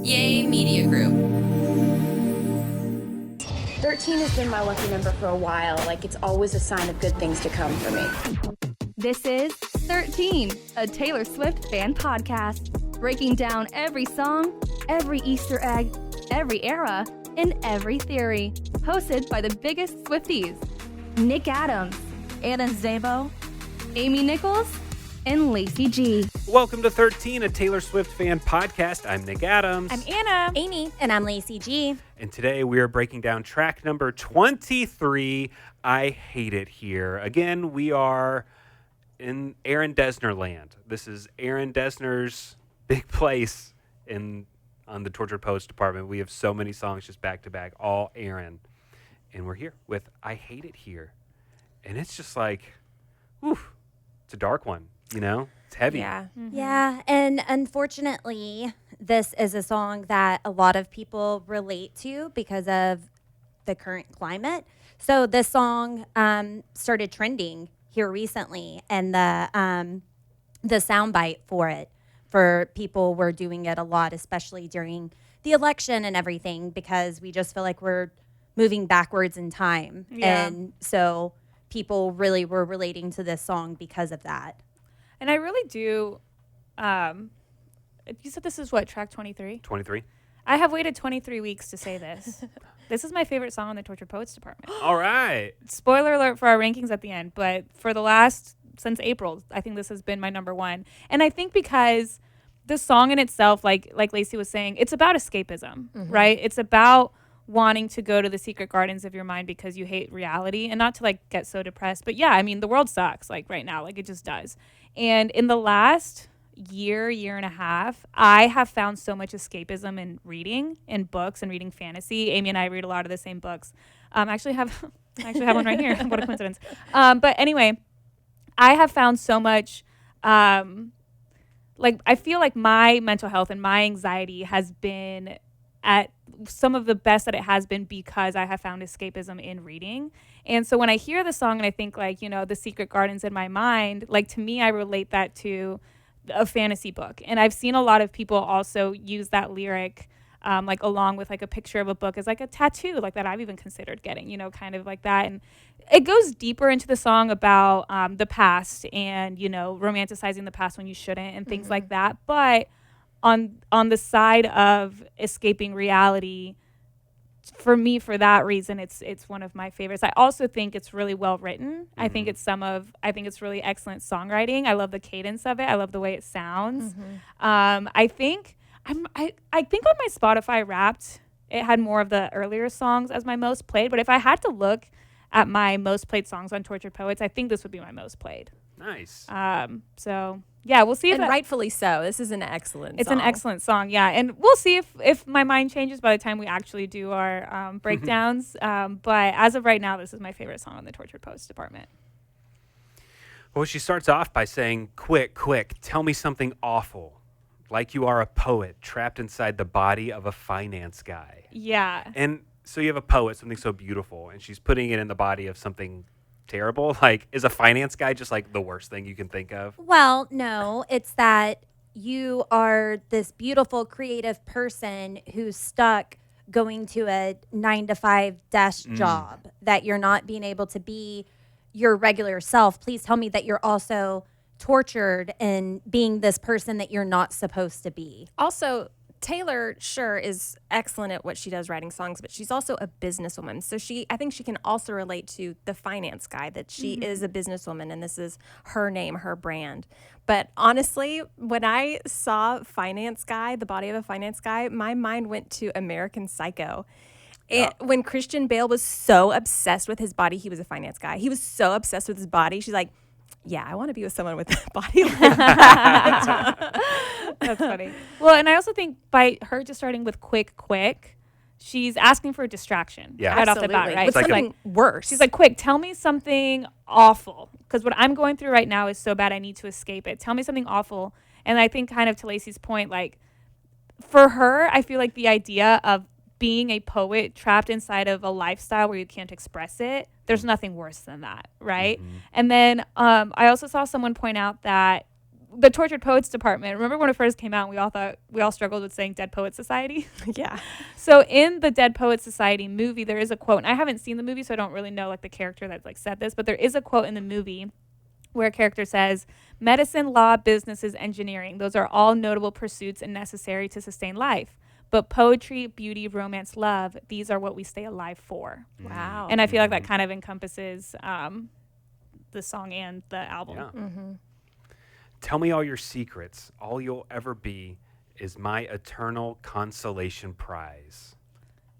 Yay Media Group. 13 has been my lucky number for a while. Like, it's always a sign of good things to come for me. This is 13, a Taylor Swift fan podcast, breaking down every song, every Easter egg, every era, and every theory. Hosted by the biggest Swifties, Nick Adams, Anna Zabo, Amy Nichols, and Lacey G. Welcome to 13, a Taylor Swift fan podcast. I'm Nick Adams. I'm Anna. Amy. And I'm Lacey G. And today we are breaking down track number 23, I Hate It Here. Again, we are in Aaron Dessner land. This is Aaron Dessner's big place on the Tortured Poets department. We have so many songs just back to back, all Aaron. And we're here with I Hate It Here. And it's just like, oof, it's a dark one. You know, it's heavy. Yeah. Mm-hmm. Yeah. And unfortunately, this is a song that a lot of people relate to because of the current climate. So this song started trending here recently, and the soundbite for people were doing it a lot, especially during the election and everything, because we just feel like we're moving backwards in time. Yeah. And so people really were relating to this song because of that. And I really do. You said this is what, track 23? 23. I have waited 23 weeks to say this. This is my favorite song on the Tortured Poets department. All right. Spoiler alert for our rankings at the end, but for the last, since April, I think this has been my number one. And I think because the song in itself, like Lacey was saying, it's about escapism, right? It's about wanting to go to the secret gardens of your mind because you hate reality, and not to like get so depressed. But yeah, I mean, the world sucks like right now, like it just does. And in the last year and a half, I have found so much escapism in reading, in books, and reading fantasy. Amy and I read a lot of the same books. I actually have one right here. What a coincidence. But anyway, I have found so much, like I feel like my mental health and my anxiety has been at some of the best that it has been because I have found escapism in reading. And so when I hear the song and I think like, you know, the secret gardens in my mind, like to me, I relate that to a fantasy book. And I've seen a lot of people also use that lyric like along with like a picture of a book as like a tattoo, like that I've even considered getting, you know, kind of like that. And it goes deeper into the song about the past and, you know, romanticizing the past when you shouldn't and things like that. But on the side of escaping reality, for me, for that reason, it's one of my favorites. I also think it's really well written. I think it's really excellent songwriting. I love the cadence of it. I love the way it sounds. I think on my Spotify Wrapped, it had more of the earlier songs as my most played. But if I had to look at my most played songs on Tortured Poets, I think this would be my most played. Nice. So yeah, we'll see. And rightfully so. This is an excellent song. It's an excellent song, yeah. And we'll see if my mind changes by the time we actually do our breakdowns. But as of right now, this is my favorite song on the Tortured Poets department. Well, she starts off by saying, quick, tell me something awful. Like you are a poet trapped inside the body of a finance guy. Yeah. And so you have a poet, something so beautiful, and she's putting it in the body of something terrible. Like, is a finance guy just like the worst thing you can think of? Well, no, it's that you are this beautiful, creative person who's stuck going to a 9-to-5 desk job, that you're not being able to be your regular self. Please tell me that you're also tortured and being this person that you're not supposed to be. Also, Taylor, sure, is excellent at what she does, writing songs, but she's also a businesswoman. So I think she can also relate to the finance guy, that she is a businesswoman and this is her name, her brand. But honestly, when I saw finance guy, the body of a finance guy, my mind went to American Psycho. And when Christian Bale was so obsessed with his body, he was a finance guy. He was so obsessed with his body. She's like, yeah, I want to be with someone with a body like that. That's funny. Well, and I also think by her just starting with quick, she's asking for a distraction right off the bat, right? With something worse. She's like, quick, tell me something awful. Because what I'm going through right now is so bad, I need to escape it. Tell me something awful. And I think kind of to Lacey's point, like, for her, I feel like the idea of being a poet trapped inside of a lifestyle where you can't express it, there's nothing worse than that, right? And then I also saw someone point out that the Tortured Poets Department. Remember when it first came out, we all struggled with saying Dead Poets Society? Yeah. So in the Dead Poets Society movie, there is a quote, and I haven't seen the movie, so I don't really know like the character that like said this, but there is a quote in the movie where a character says, "Medicine, law, businesses, engineering, those are all notable pursuits and necessary to sustain life. But poetry, beauty, romance, love, these are what we stay alive for." Wow. And I feel like that kind of encompasses the song and the album. Yeah. Tell me all your secrets. All you'll ever be is my eternal consolation prize.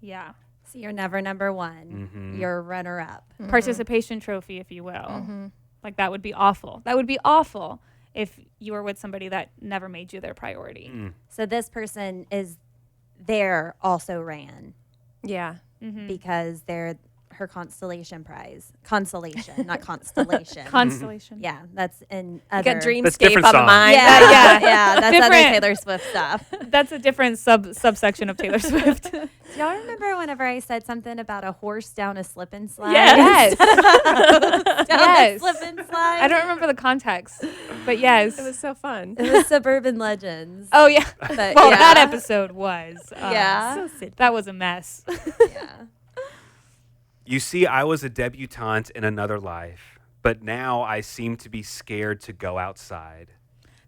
Yeah. So you're never number one. You're runner up. Participation trophy, if you will. Like that would be awful. That would be awful if you were with somebody that never made you their priority. So this person is there also ran Yeah. because they're her constellation prize. Consolation, not constellation. Constellation. Yeah, that's in Like other. a dreamscape That's different on the song. mind. Yeah, Yeah. yeah, that's Different. other Taylor Swift stuff. That's a different subsection of Taylor Swift. Do y'all remember whenever I said something about a horse down a slip and slide? Yes. Down Yes. a slip and slide. I don't remember the context, but yes. It was so fun. It was Suburban Legends. Oh, yeah. But Well, yeah. that episode was. Yeah. So silly. That was a mess. Yeah. You see, I was a debutante in another life, but now I seem to be scared to go outside.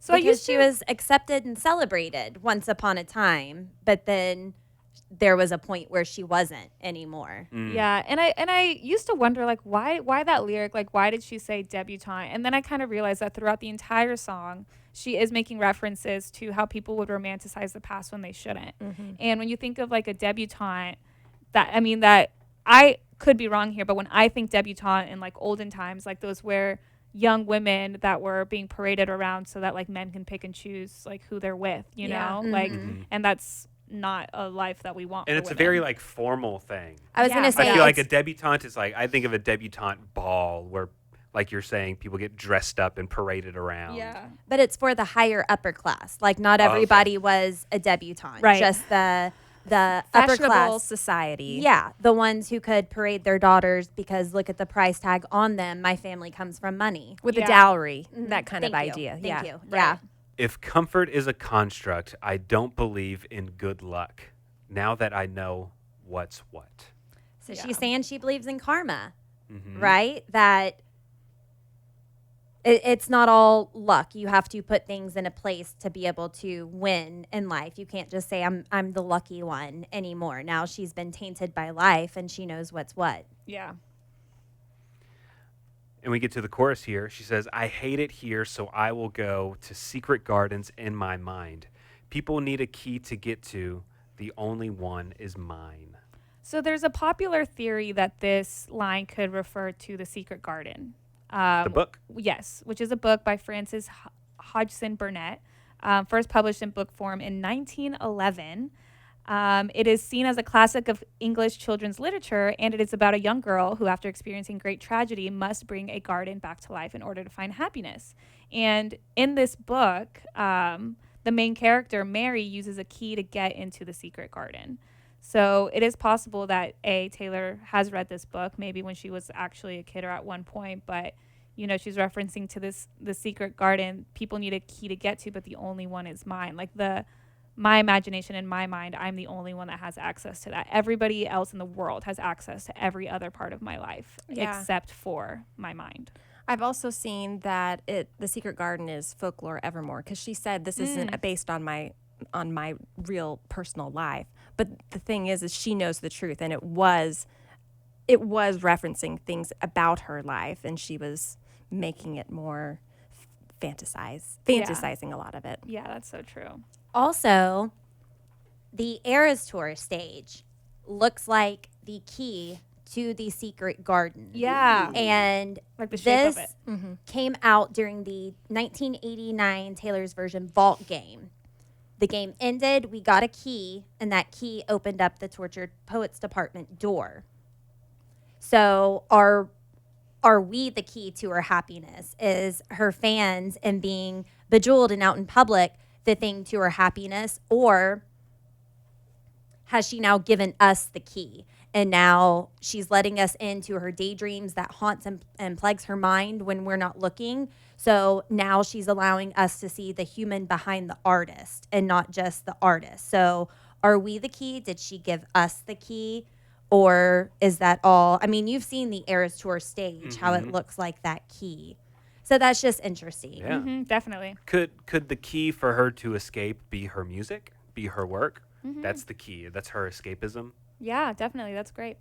So I Because used she to, was accepted and celebrated once upon a time, but then there was a point where she wasn't anymore. yeah, and I used to wonder like why that lyric, like why did she say debutante? And then I kind of realized that throughout the entire song, she is making references to how people would romanticize the past when they shouldn't. And when you think of like a debutante, that I could be wrong here, but when I think debutante in like olden times, like those were young women that were being paraded around so that like men can pick and choose like who they're with, you know, like, and that's not a life that we want. And for it's a women. very like formal thing. I was Yeah. going to say, I feel like a it's- debutante is like, I think of a debutante ball where, like you're saying, people get dressed up and paraded around. Yeah. but it's for the higher upper class. Like not everybody was a debutante, Right. just the upper Fashionable class. society. Yeah, the ones who could parade their daughters because look at the price tag on them. My family comes from money. With Yeah. a dowry, that kind of Thank you. idea. Thank yeah. you. Right. Yeah. If comfort is a construct, I don't believe in good luck. Now that I know what's what. So Yeah. she's saying she believes in karma, right? That it's not all luck. You have to put things in a place to be able to win in life. You can't just say I'm the lucky one anymore. Now she's been tainted by life and she knows what's what. Yeah. And we get to the chorus here. She says, I hate it here, so I will go to secret gardens in my mind. People need a key to get to. The only one is mine. So there's a popular theory that this line could refer to The Secret Garden. The book? Yes, which is a book by Frances Hodgson Burnett, first published in book form in 1911. It is seen as a classic of English children's literature, and it is about a young girl who, after experiencing great tragedy, must bring a garden back to life in order to find happiness. And in this book, the main character, Mary, uses a key to get into the secret garden. So it is possible that Taylor has read this book, maybe when she was actually a kid or at one point, but you know, she's referencing to the secret garden. People need a key to get to, but the only one is mine. Like my imagination in my mind, I'm the only one that has access to that. Everybody else in the world has access to every other part of my life except for my mind. I've also seen that the secret garden is folklore evermore, because she said this isn't based on my real personal life. But the thing is she knows the truth, and it was referencing things about her life, and she was making it more fantasizing a lot of it. Yeah, that's so true. Also, the Eras Tour stage looks like the key to the secret garden. Yeah. And Like the shape this of it. came out during the 1989 Taylor's version Vault game. The game ended, we got a key, and that key opened up the Tortured Poets Department door. So are we the key to her happiness? Is her fans and being bejeweled and out in public the thing to her happiness? Or has she now given us the key? And now she's letting us into her daydreams that haunts and plagues her mind when we're not looking. So now she's allowing us to see the human behind the artist and not just the artist. So are we the key? Did she give us the key? Or is that all? I mean, you've seen the Eras Tour stage, how it looks like that key. So that's just interesting. Yeah. Definitely. Could the key for her to escape be her music, be her work? That's the key. That's her escapism. Yeah, definitely. That's great.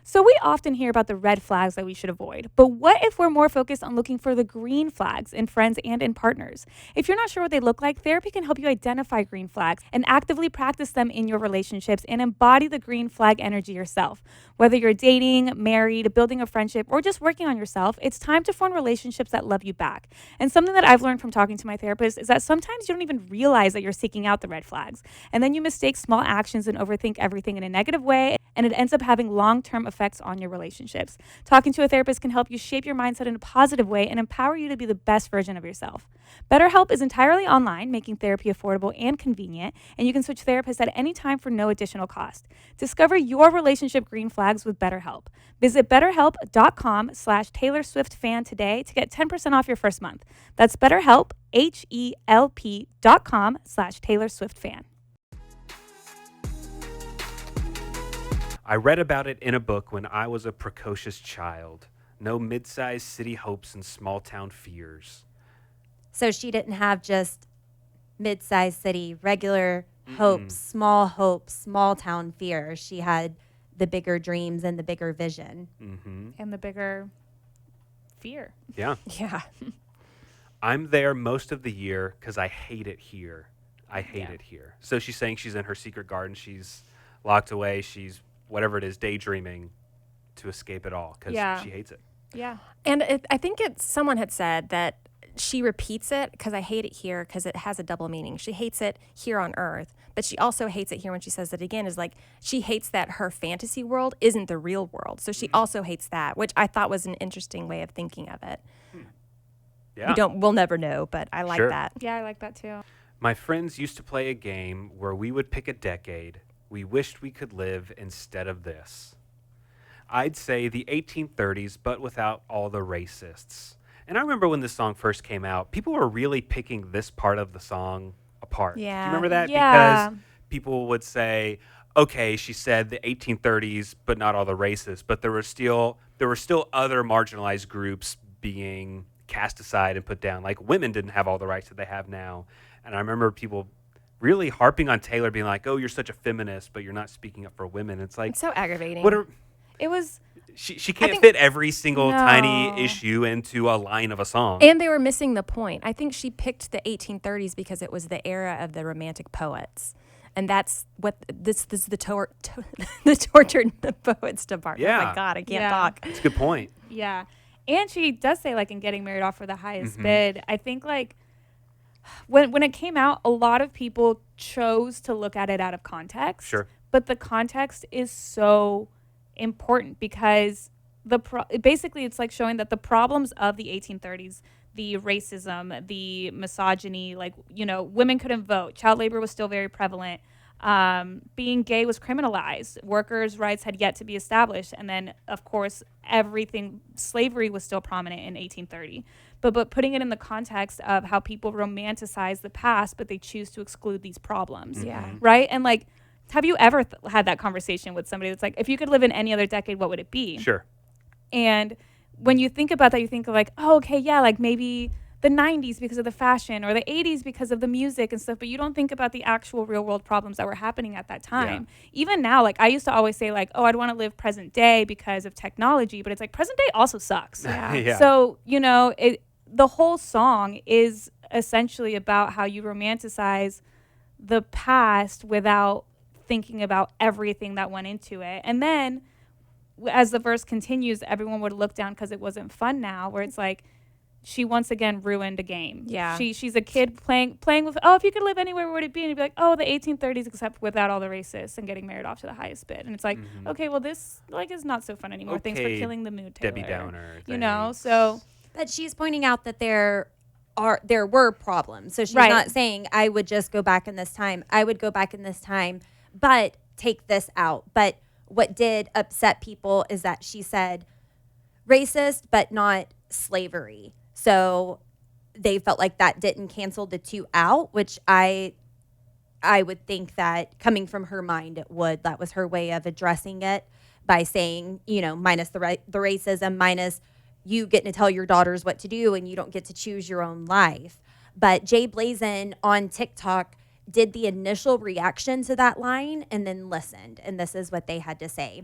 So we often hear about the red flags that we should avoid, but what if we're more focused on looking for the green flags in friends and in partners? If you're not sure what they look like, therapy can help you identify green flags and actively practice them in your relationships and embody the green flag energy yourself. Whether you're dating, married, building a friendship, or just working on yourself, it's time to form relationships that love you back. And something that I've learned from talking to my therapist is that sometimes you don't even realize that you're seeking out the red flags, and then you mistake small actions and overthink everything in a negative way, and it ends up having long-term effects on your relationships. Talking to a therapist can help you shape your mindset in a positive way and empower you to be the best version of yourself. BetterHelp is entirely online, making therapy affordable and convenient, and you can switch therapists at any time for no additional cost. Discover your relationship green flags with BetterHelp. Visit betterhelp.com/Taylor Swift fan today to get 10% off your first month. That's BetterHelp, HELP.com/Taylor Swift fan. I read about it in a book when I was a precocious child. No mid-sized city hopes and small-town fears. So she didn't have just mid-sized city, regular hopes, small town fears. She had the bigger dreams and the bigger vision. And the bigger fear. Yeah. Yeah. I'm there most of the year because I hate it here. I hate it here. So she's saying she's in her secret garden. She's locked away. She's, whatever it is, daydreaming to escape it all because she hates it. Yeah. And I think someone had said that she repeats it because I hate it here because it has a double meaning. She hates it here on earth, but she also hates it here when she says it again, is like she hates that her fantasy world isn't the real world. So she also hates that, which I thought was an interesting way of thinking of it. Yeah. We'll never know, but I like that. Yeah, I like that too. My friends used to play a game where we would pick a decade we wished we could live instead of this. I'd say the 1830s, but without all the racists. And I remember when this song first came out, people were really picking this part of the song apart. Do you Yeah. remember that? Yeah. Because people would say, okay, she said the 1830s, but not all the racists. But there were still other marginalized groups being cast aside and put down. Like women didn't have all the rights that they have now. And I remember people really harping on Taylor, being like, oh, you're such a feminist, but you're not speaking up for women. It's like, It's so aggravating. It was she can't fit every single tiny issue into a line of a song. And they were missing the point. I think she picked the 1830s because it was the era of the Romantic poets. And that's what this is the tortured poets department. Yeah. Oh my God, I can't talk. That's a good point. Yeah. And she does say, like, in Getting Married Off for the highest bid, I think, like, when it came out, a lot of people chose to look at it out of context. Sure. But the context is so important because basically it's like showing that the problems of the 1830s, the racism, the misogyny, like, you know, women couldn't vote, child labor was still very prevalent, being gay was criminalized, workers' rights had yet to be established, and then of course slavery was still prominent in 1830. But putting it in the context of how people romanticize the past, but they choose to exclude these problems. Yeah. Right? And like, have you ever had that conversation with somebody that's like, if you could live in any other decade, what would it be? Sure. And when you think about that, you think of like, oh, okay, yeah, like maybe the 90s because of the fashion or the 80s because of the music and stuff, but you don't think about the actual real world problems that were happening at that time. Yeah. Even now, like I used to always say like, oh, I'd want to live present day because of technology, but it's like present day also sucks. Yeah. Yeah. So, you know, the whole song is essentially about how you romanticize the past without thinking about everything that went into it. And then as the verse continues, everyone would look down because it wasn't fun now, where it's like, she once again ruined a game. Yeah. She's a kid playing with, oh, if you could live anywhere, where would it be? And you'd be like, oh, the 1830s, except without all the racists and getting married off to the highest bid. And it's like, okay, well, this like is not so fun anymore. Okay, Thanks for killing the mood, Taylor. Debbie Downer. You know, thanks. so. But she's pointing out that there were problems. So she's Right. not saying I would just go back in this time. I would go back in this time, but take this out. But what did upset people is that she said racist, but not slavery. So they felt like that didn't cancel the two out, which I would think that coming from her mind, it would. That was her way of addressing it by saying, minus the racism, minus you getting to tell your daughters what to do and you don't get to choose your own life. But Jay Blazin on TikTok did the initial reaction to that line and then listened. And this is what they had to say.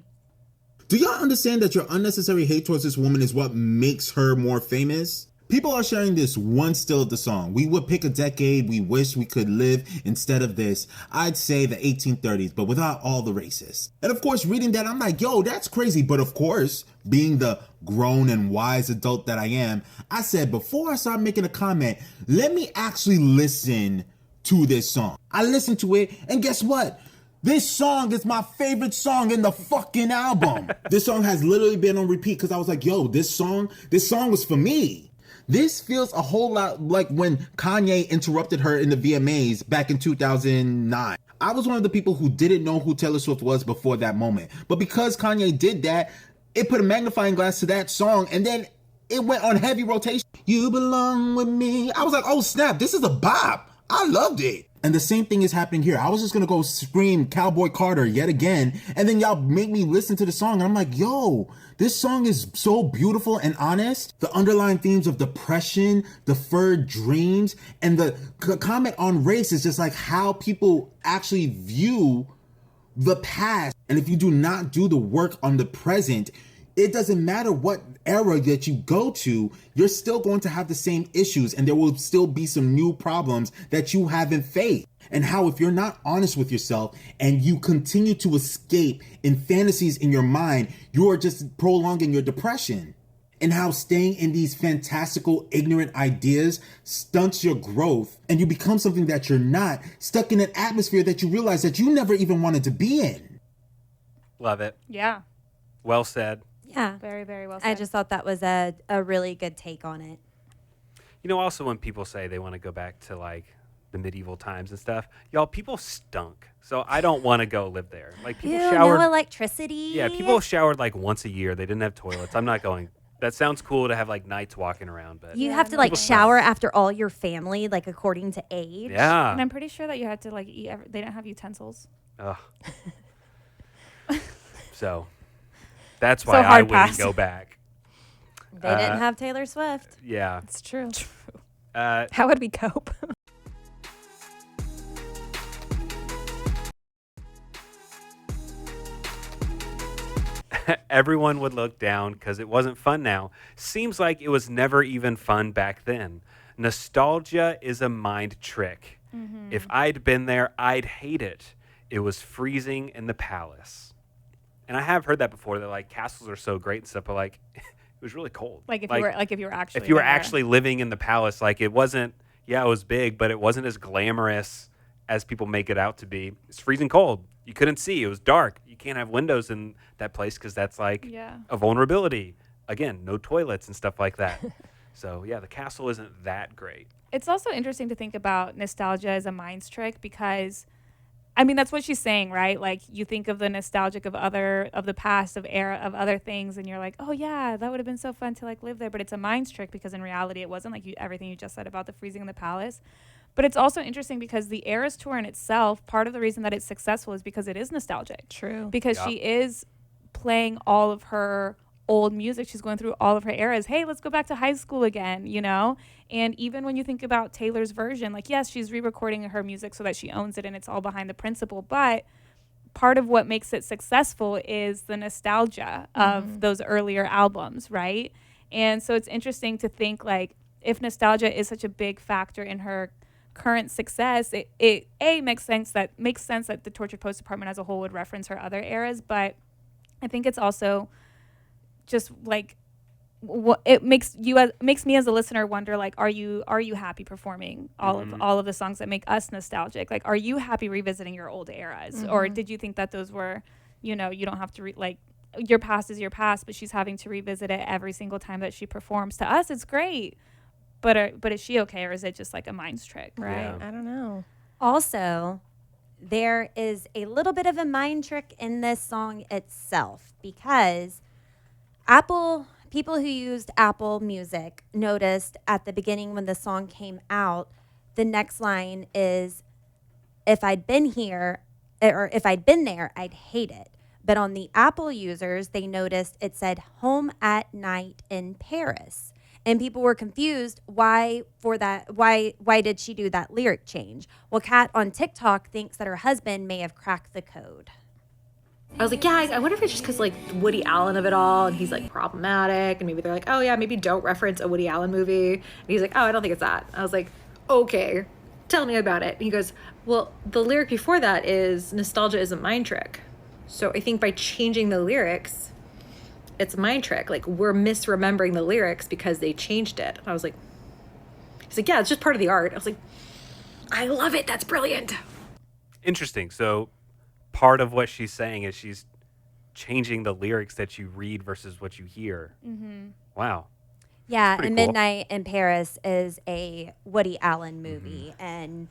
Do y'all understand that your unnecessary hate towards this woman is what makes her more famous? People are sharing this one still of the song. We would pick a decade we wish we could live instead of this. I'd say the 1830s, but without all the racists. And of course, reading that, I'm like, yo, that's crazy. But of course, being the grown and wise adult that I am, I said, before I start making a comment, let me actually listen to this song. I listened to it, and guess what? This song is my favorite song in the fucking album. This song has literally been on repeat because I was like, yo, this song was for me. This feels a whole lot like when Kanye interrupted her in the VMAs back in 2009. I was one of the people who didn't know who Taylor Swift was before that moment. But because Kanye did that, it put a magnifying glass to that song, and then it went on heavy rotation. You belong with me. I was like, oh snap, this is a bop. I loved it. And the same thing is happening here. I was just gonna go scream Cowboy Carter yet again, and then y'all make me listen to the song, and I'm like, yo, this song is so beautiful and honest. The underlying themes of depression, deferred dreams, and the comment on race is just like how people actually view the past. And if you do not do the work on the present, it doesn't matter what era that you go to, you're still going to have the same issues, and there will still be some new problems that you haven't faced. And how if you're not honest with yourself and you continue to escape in fantasies in your mind, you are just prolonging your depression. And how staying in these fantastical, ignorant ideas stunts your growth, and you become something that you're not, stuck in an atmosphere that you realize that you never even wanted to be in. Love it. Yeah. Well said. Yeah. Very, very well said. I just thought that was a really good take on it. Also when people say they want to go back to like the medieval times and stuff, y'all, people stunk. So I don't want to go live there. Like people showered. No electricity. Yeah, people showered like once a year. They didn't have toilets. I'm not going. That sounds cool to have like knights walking around, but You have to like shower after all your family, like according to age. yeah. And I'm pretty sure that you had to like eat. They didn't have utensils. Ugh. So that's why I hard wouldn't pass. go back. They didn't have Taylor Swift. Yeah. It's true. Uh, How would we cope? everyone would look down because it wasn't fun now. Seems like it was never even fun back then. Nostalgia is a mind trick. Mm-hmm. If I'd been there, I'd hate it. It was freezing in the palace. And I have heard that before, that like castles are so great and stuff, but like it was really cold. Like if you were actually if you were there. actually living in the palace, like it wasn't, yeah, it was big, but it wasn't as glamorous as people make it out to be. It's freezing cold. You couldn't see. It was dark. You can't have windows in that place because that's like a vulnerability. Again, no toilets and stuff like that. So yeah, the castle isn't that great. It's also interesting to think about nostalgia as a mind's trick because, I mean, that's what she's saying, right? Like you think of the nostalgic of the past, of era, of other things, and you're like, oh yeah, that would have been so fun to like live there. But it's a mind's trick because in reality, it wasn't like everything you just said about the freezing in the palace. But it's also interesting because the Eras Tour in itself, part of the reason that it's successful is because it is nostalgic. True. Because she is playing all of her old music. She's going through all of her eras. Hey, let's go back to high school again, you know? And even when you think about Taylor's version, like, yes, she's re-recording her music so that she owns it and it's all behind the principle. But part of what makes it successful is the nostalgia of those earlier albums, right? And so it's interesting to think, like, if nostalgia is such a big factor in her current success, it makes sense that the Tortured Post Department as a whole would reference her other eras, but I think it's also just like it makes me as a listener wonder, like, are you happy performing all of the songs that make us nostalgic? Like, are you happy revisiting your old eras, or did you think that those were, you know, you don't have to like your past is your past, but she's having to revisit it every single time that she performs? To us, it's great. But is she okay, or is it just like a mind's trick, right? Yeah. I don't know. Also, there is a little bit of a mind trick in this song itself because Apple people who used Apple Music noticed at the beginning when the song came out, the next line is, if I'd been here, or if I'd been there, I'd hate it. But on the Apple users, they noticed it said home at night in Paris. And people were confused why did she do that lyric change? Well, Kat on TikTok thinks that her husband may have cracked the code. I was like, yeah, I wonder if it's just because, like, Woody Allen of it all, and he's, like, problematic, and maybe they're like, oh, yeah, maybe don't reference a Woody Allen movie. And he's like, oh, I don't think it's that. I was like, okay, tell me about it. And he goes, well, the lyric before that is nostalgia is a mind trick. So I think by changing the lyrics, it's a mind trick. Like, we're misremembering the lyrics because they changed it. And I was like, he's like, yeah, it's just part of the art. I was like, I love it. That's brilliant. Interesting. So part of what she's saying is she's changing the lyrics that you read versus what you hear. Mm-hmm. Wow. Yeah, pretty and cool. Midnight in Paris is a Woody Allen movie, and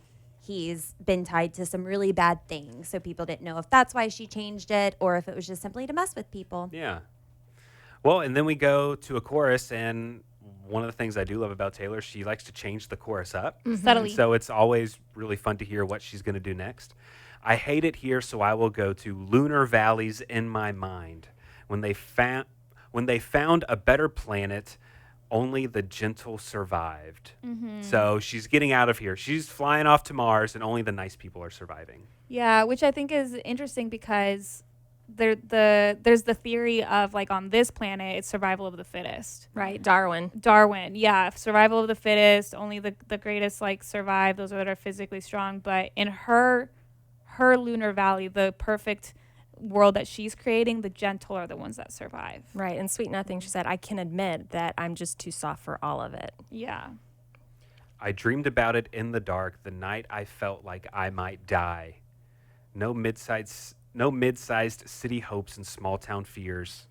he's been tied to some really bad things. So people didn't know if that's why she changed it or if it was just simply to mess with people. Yeah. Well, and then we go to a chorus, and one of the things I do love about Taylor, she likes to change the chorus up. Subtly. So it's always really fun to hear what she's going to do next. I hate it here, so I will go to lunar valleys in my mind. When they found a better planet, only the gentle survived. So she's getting out of here. She's flying off to Mars, and only the nice people are surviving. Yeah, which I think is interesting because there's the theory of, like, on this planet, it's survival of the fittest. Right, Darwin. Yeah, survival of the fittest, only the greatest, like, survive, those that are physically strong. But in her lunar valley, the perfect world that she's creating, the gentle are the ones that survive. Right, and Sweet Nothing, she said, I can admit that I'm just too soft for all of it. Yeah. I dreamed about it in the dark, the night I felt like I might die. No mid-sized city hopes and small town fears.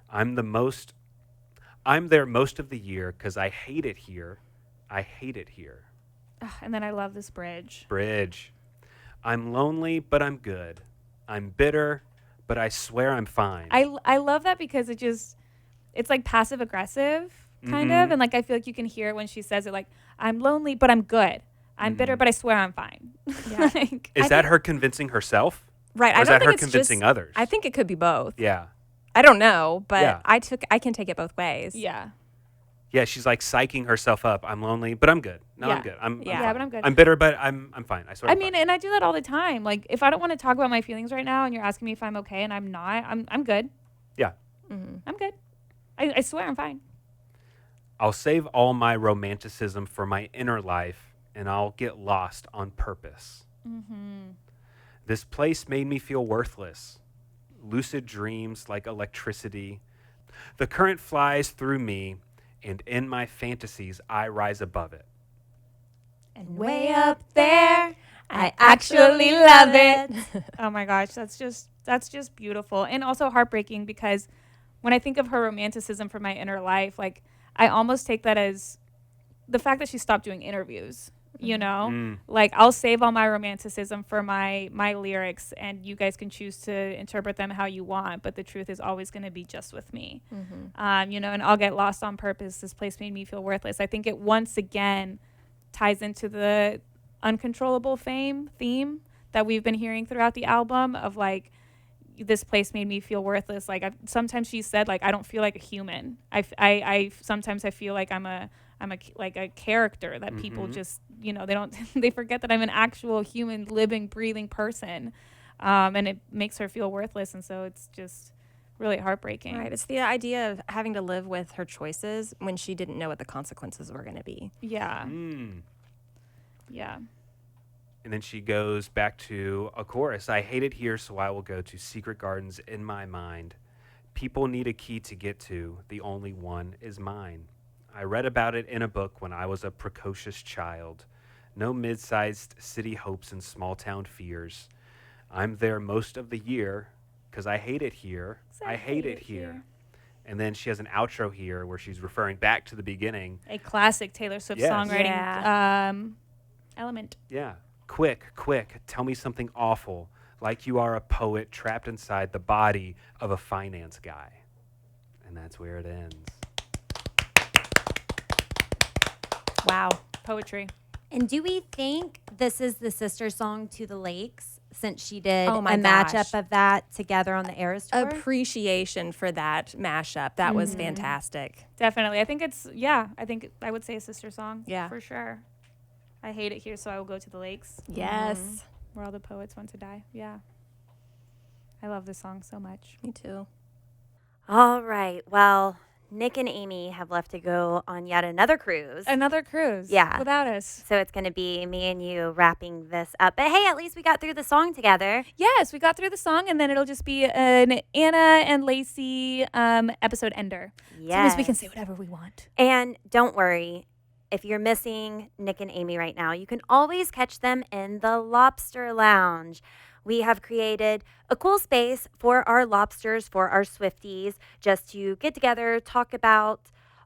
I'm there most of the year because I hate it here. I hate it here. And then I love this bridge. I'm lonely, but I'm good. I'm bitter, but I swear I'm fine. I love that because it's like passive aggressive kind of, and, like, I feel like you can hear it when she says it, like, I'm lonely, but I'm good. I'm bitter, but I swear I'm fine. Yeah. Like, Is that her convincing herself? Right, Or I is don't that think her it's convincing just, others? I think it could be both. Yeah. I don't know, but Yeah. I can take it both ways. yeah. Yeah, she's like psyching herself up. I'm lonely, but I'm good. No, Yeah. I'm good. I'm Yeah, fine. but I'm good. I'm bitter, but I'm fine. I swear. I I'm mean, fine. and I do that all the time. Like, if I don't want to talk about my feelings right now and you're asking me if I'm okay and I'm not, I'm good. Yeah. I'm good. I swear I'm fine. I'll save all my romanticism for my inner life, and I'll get lost on purpose. This place made me feel worthless. Lucid dreams like electricity. The current flies through me, and in my fantasies, I rise above it. And way up there, I actually love it. Oh my gosh, that's just beautiful, and also heartbreaking because when I think of her romanticism for my inner life, like, I almost take that as the fact that she stopped doing interviews. You know, like, I'll save all my romanticism for my lyrics, and you guys can choose to interpret them how you want, but the truth is always going to be just with me. You know, and I'll get lost on purpose. This place made me feel worthless. I think it once again ties into the uncontrollable fame theme that we've been hearing throughout the album of, like, this place made me feel worthless. Like, sometimes she said, like, I don't feel like a human. I sometimes I feel like I'm a character that people just, you know, they forget that I'm an actual human, living, breathing person. And it makes her feel worthless. And so it's just really heartbreaking. Right. It's the idea of having to live with her choices when she didn't know what the consequences were going to be. Yeah. Yeah. And then she goes back to a chorus. I hate it here, so I will go to secret gardens in my mind. People need a key to get to. The only one is mine. I read about it in a book when I was a precocious child. No mid-sized city hopes and small-town fears. I'm there most of the year because I hate it here. I hate it here. And then she has an outro here where she's referring back to the beginning. A classic Taylor Swift Yes. songwriting element. Yeah. Quick, tell me something awful, like you are a poet trapped inside the body of a finance guy. And that's where it ends. Wow. Poetry. And do we think this is the sister song to The Lakes, since she did Oh a my matchup gosh. of that together on the Eras tour? Appreciation for that mashup. That was fantastic. Definitely. I think I would say a sister song. Yeah. For sure. I hate it here, so I will go to the lakes. Yes. Where all the poets want to die. Yeah. I love this song so much. Me too. All right. Well, Nick and Amy have left to go on yet another cruise. Another cruise. Yeah. Without us. So it's going to be me and you wrapping this up. But hey, at least we got through the song together. Yes, we got through the song, and then it'll just be an Anna and Lacey episode ender. Yes. As long as we can say whatever we want. And don't worry, if you're missing Nick and Amy right now, you can always catch them in the Lobster Lounge. We have created a cool space for our lobsters, for our Swifties, just to get together, talk about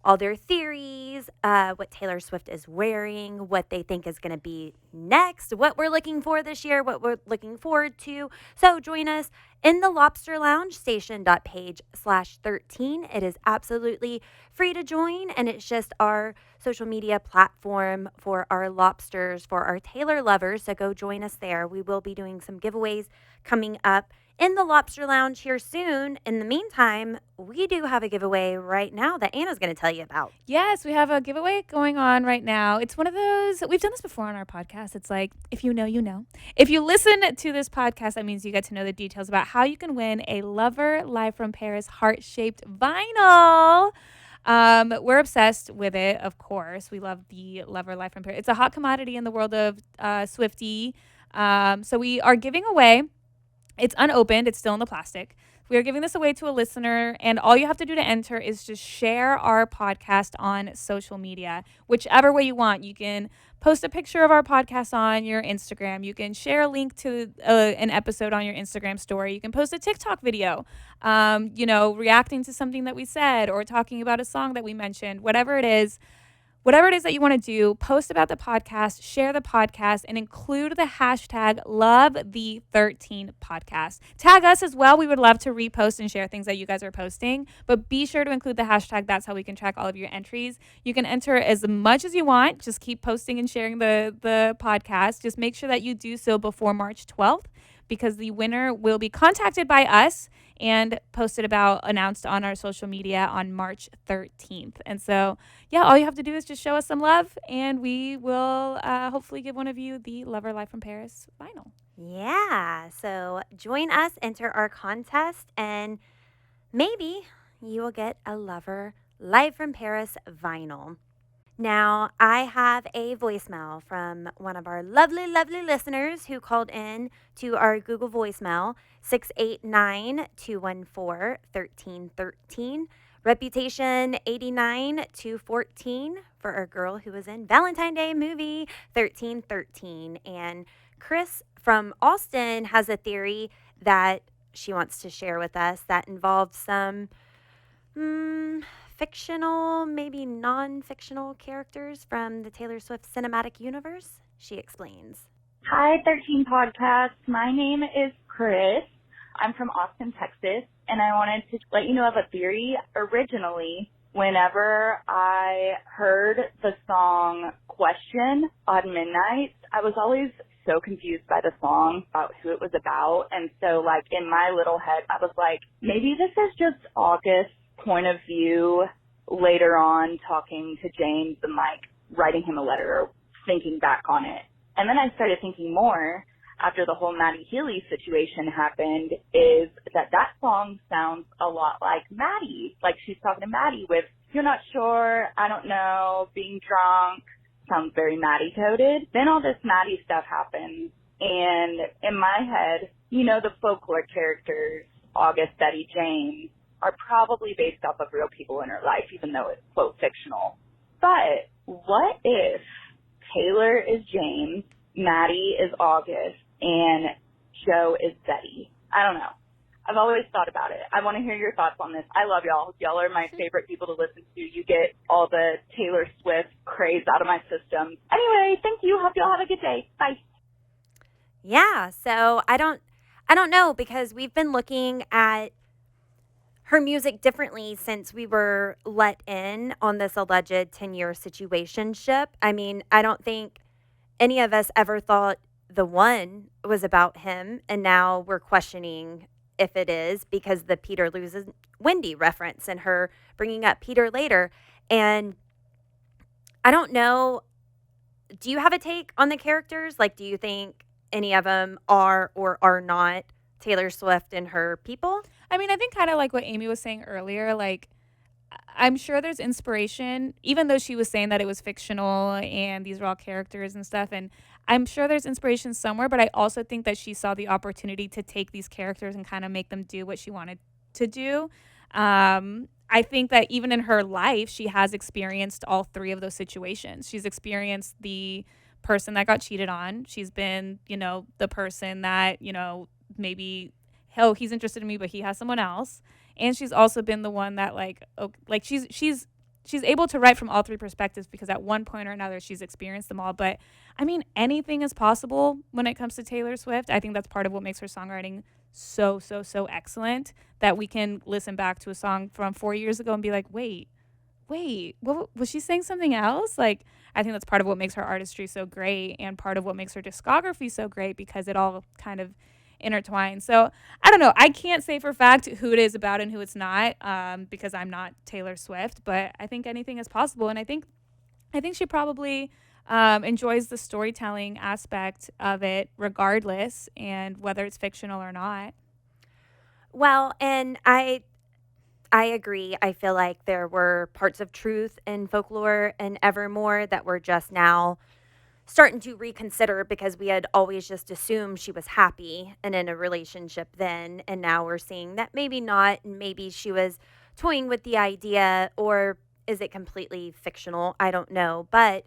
all their theories, what Taylor Swift is wearing, what they think is going to be next, what we're looking for this year, what we're looking forward to. So join us in the Lobster Lounge, station.page/13. It is absolutely free to join, and it's just our social media platform for our lobsters, for our Taylor lovers. So go join us there. We will be doing some giveaways coming up in the Lobster Lounge here soon. In the meantime, we do have a giveaway right now that Anna's going to tell you about. Yes, we have a giveaway going on right now. It's one of those, we've done this before on our podcast. It's like, if you know, you know. If you listen to this podcast, that means you get to know the details about how you can win a Lover Live from Paris heart-shaped vinyl. We're obsessed with it, of course. We love the Lover Live from Paris. It's a hot commodity in the world of Swiftie. So we are giving away, it's unopened, it's still in the plastic. We are giving this away to a listener, and all you have to do to enter is just share our podcast on social media, whichever way you want. You can post a picture of our podcast on your Instagram. You can share a link to an episode on your Instagram story. You can post a TikTok video, reacting to something that we said or talking about a song that we mentioned, whatever it is that you want to do, post about the podcast, share the podcast, and include the hashtag LoveThe13podcast. Tag us as well. We would love to repost and share things that you guys are posting, but be sure to include the hashtag. That's how we can track all of your entries. You can enter as much as you want. Just keep posting and sharing the podcast. Just make sure that you do so before March 12th, because the winner will be contacted by us and announced on our social media on March 13th. And so, yeah, all you have to do is just show us some love, and we will hopefully give one of you the Lover Live from Paris vinyl. Yeah, so join us, enter our contest, and maybe you will get a Lover Live from Paris vinyl. Now, I have a voicemail from one of our lovely, lovely listeners who called in to our Google voicemail, 689-214-1313. Reputation 89-214 for our girl who was in Valentine Day movie 1313. And Chris from Austin has a theory that she wants to share with us that involves some fictional, maybe non-fictional characters from the Taylor Swift cinematic universe. She explains. Hi, 13 Podcast. My name is Chris. I'm from Austin, Texas, and I wanted to let you know of a theory. Originally, whenever I heard the song Question on Midnight, I was always so confused by the song, about who it was about. And so, in my little head, I was like, maybe this is just August's point of view later on talking to James and writing him a letter or thinking back on it. And then I started thinking more after the whole Maddie Healy situation happened, is that song sounds a lot like Maddie. Like she's talking to Maddie with, you're not sure, I don't know, being drunk. Sounds very Maddie coded. Then all this Maddie stuff happens, and in my head, the folklore characters, August, Betty, James, are probably based off of real people in her life, even though it's, quote, fictional. But what if Taylor is James, Maddie is August, and Joe is Betty? I don't know. I've always thought about it. I want to hear your thoughts on this. I love y'all. Y'all are my favorite people to listen to. You get all the Taylor Swift craze out of my system. Anyway, thank you. Hope y'all have a good day. Bye. Yeah, so I don't know, because we've been looking at her music differently since we were let in on this alleged 10-year situationship. I mean, I don't think any of us ever thought The One was about him, and now we're questioning if it is because the Peter loses Wendy reference and her bringing up Peter later. And I don't know, do you have a take on the characters? Like, do you think any of them are or are not Taylor Swift and her people? I mean, I think kind of like what Amy was saying earlier, like, I'm sure there's inspiration, even though she was saying that it was fictional and these are all characters and stuff. And I'm sure there's inspiration somewhere, but I also think that she saw the opportunity to take these characters and kind of make them do what she wanted to do. I think that even in her life, she has experienced all three of those situations. She's experienced the person that got cheated on. She's been, the person that, maybe, hell, he's interested in me, but he has someone else. And she's also been the one that she's able to write from all three perspectives because at one point or another she's experienced them all. But I mean, anything is possible when it comes to Taylor Swift. I think that's part of what makes her songwriting so excellent, that we can listen back to a song from 4 years ago and be like, wait, what, was she saying something else? Like, I think that's part of what makes her artistry so great and part of what makes her discography so great, because it all kind of intertwined. So I don't know. I can't say for a fact who it is about and who it's not, because I'm not Taylor Swift, but I think anything is possible. And I think she probably enjoys the storytelling aspect of it regardless, and whether it's fictional or not. Well, and I agree. I feel like there were parts of truth in Folklore and Evermore that were just now starting to reconsider, because we had always just assumed she was happy and in a relationship then, and now we're seeing that maybe not, and maybe she was toying with the idea, or is it completely fictional? I don't know, but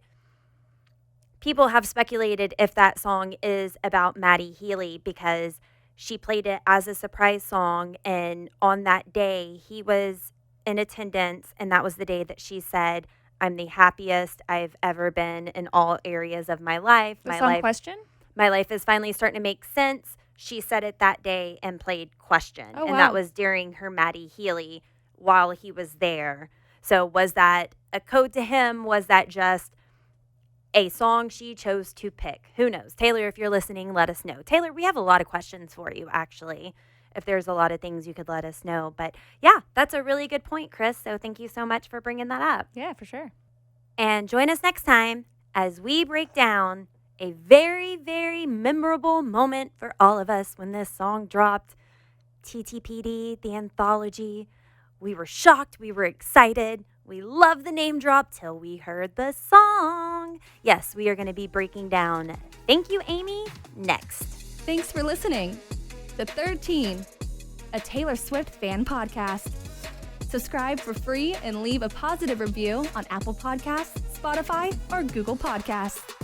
people have speculated if that song is about Maddie Healy, because she played it as a surprise song, and on that day he was in attendance, and that was the day that she said, I'm the happiest I've ever been in all areas of my life. The song Question? My life is finally starting to make sense. She said it that day and played Question. Oh, and wow. that was during her Maddie Healy while he was there. So was that a code to him? Was that just a song she chose to pick? Who knows? Taylor, if you're listening, let us know. Taylor, we have a lot of questions for you, actually, if there's a lot of things you could let us know. But yeah, that's a really good point, Chris. So thank you so much for bringing that up. Yeah, for sure. And join us next time as we break down a very, very memorable moment for all of us when this song dropped. TTPD, the anthology. We were shocked. We were excited. We loved the name drop till we heard the song. Yes, we are going to be breaking down Thank You, Amy, next. Thanks for listening to 13, a Taylor Swift fan podcast. Subscribe for free and leave a positive review on Apple Podcasts, Spotify, or Google Podcasts.